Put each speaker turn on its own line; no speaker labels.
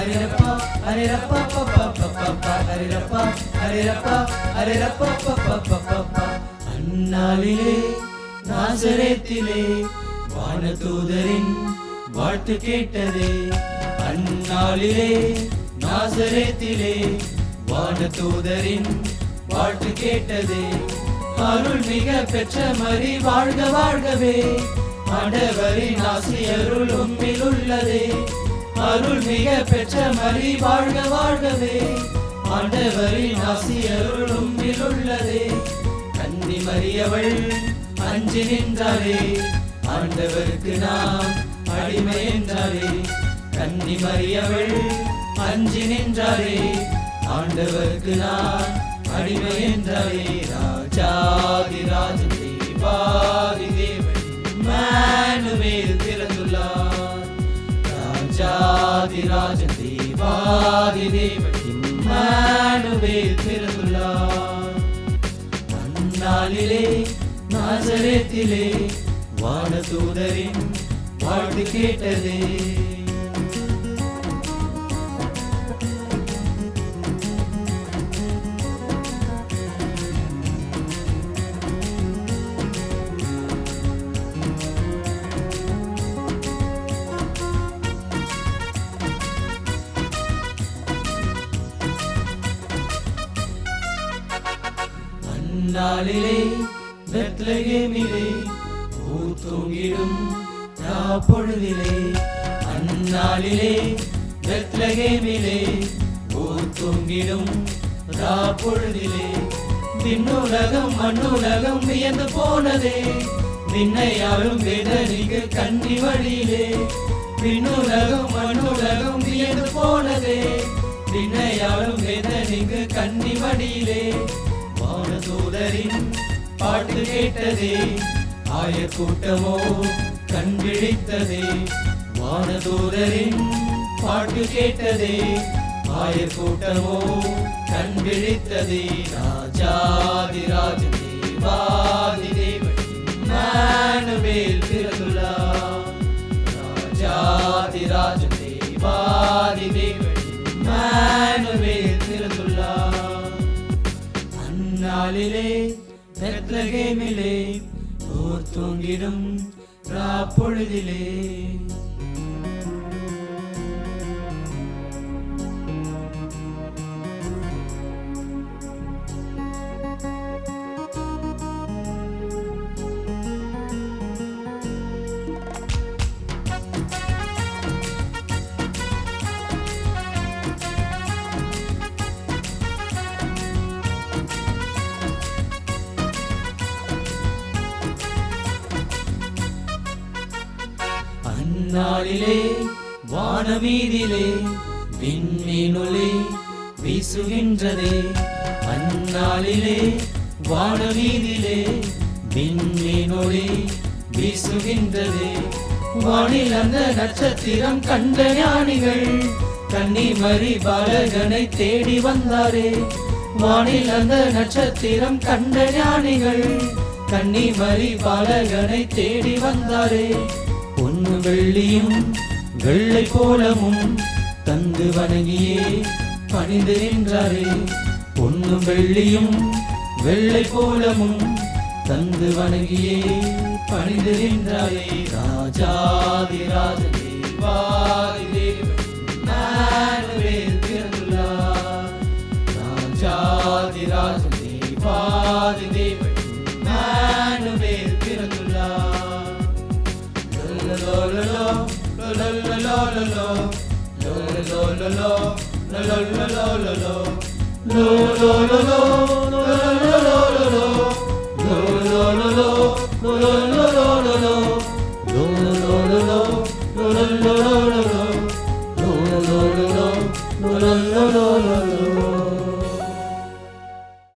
ஹரிரப்பா ஹரிரப்பா பப்பா பப்பா ஹரிரப்பா ஹரிரப்பா ஹரிரப்பா பப்பா பப்பா. அந்நாளிலே நாசரேத்திலே வானதூதரின் வாழ்த்து கேட்டதே. அந்நாளிலே நாசரேத்திலே வானதூதரின் வாழ்த்து கேட்டதே. அருள் மிக பெற்ற மரி வாழ்க வாழ்கவே. ஆண்டவரின் ஆசி அருள் உம்மில் உள்ளதே. அருள் மிக பெற்ற மரி வாழ்க வாழ்கவே. ஆண்டவரின் ஆசி அருள் உம்மில் உள்ளதே. கன்னி மரியவள் அஞ்சி நின்றாரே. ஆண்டவருக்கு நாம் அடிமை என்றாரே. கன்னி மரியவள் அஞ்சி நின்றாரே. ஆண்டவருக்கு நாம் அடிமை என்றாரே. ராஜாதி ராஜன் தேவாதி தேவன் இம்மானுவேல் பிறந்துள்ளார். ராஜாதி ராஜன் தேவாதி தேவன் இம்மானுவேல் பிறந்துள்ளார். அந்நாளிலே நாசரேத்திலே வானதூதரின் வாழ்த்து கேட்டதே. அந்நாளிலே பெத்லகேமிலே ஊத்தூங்கிடும் பொழுதிலே. அந்நாளிலே பெத்லகேமிலே ஊத்தூங்கிடும் பொழுதிலே. விண்ணுலகம் மண்ணுலகம் வியந்து போனதே. விண்ணையாலும் வேதனைக்கு கன்னி வழியிலே. விண்ணுலகம் மண்ணுலகம் வியந்து போனதே. விண்ணையாலும் வேதனைக்கு கன்னி வழியிலே. வானதூதரின் பாட்டு கேட்டதே. ஆயர் கூட்டமோ கண் விழித்ததே. வானதூதரின் பாட்டு கேட்டதே. ஆயர் கூட்டமோ கண் விழித்ததே. ராஜாதி ராஜன் தேவாதி தேவன் இம்மானுவேல் பிறந்துள்ளார். ராஜாதி ராஜன் தேவாதி தேவன் இம்மானுவேல் பிறந்துள்ளார். அந்நாளிலே பெத்லகேமிலே ஊர்த்தூங்கிடும் பொழுதிலே. அந்நாளிலே வானமீதிலே விண்மீனொலி வீசுகின்றதே. அந்நாளிலே வானமீதிலே விண்மீனொலி வீசுகின்றதே. வானில் அந்த நட்சத்திரம் கண்ட ஞானிகள் கன்னி மரி பாலகனை தேடி வந்தாரே. வானில் அந்த நட்சத்திரம் கண்ட ஞானிகள் கன்னி மரி பாலகனை தேடி வந்தாரே. பொன்னு வெள்ளியும் வெள்ளை கோலமும் தந்து வணங்கியே பணிந்து நின்றாரே. பொன்னு வெள்ளியும் வெள்ளை கோலமும் தந்து வணங்கியே பணிந்து நின்றாரே. ராஜாதி ராஜன் தேவாதி தேவன் இம்மானுவேல் பிறந்துள்ளார். ராஜாதி ராஜன் தேவாதி தேவன் Emmanuel பிறந்துள்ளார். lo lo lo lo lo lo lo lo lo lo lo lo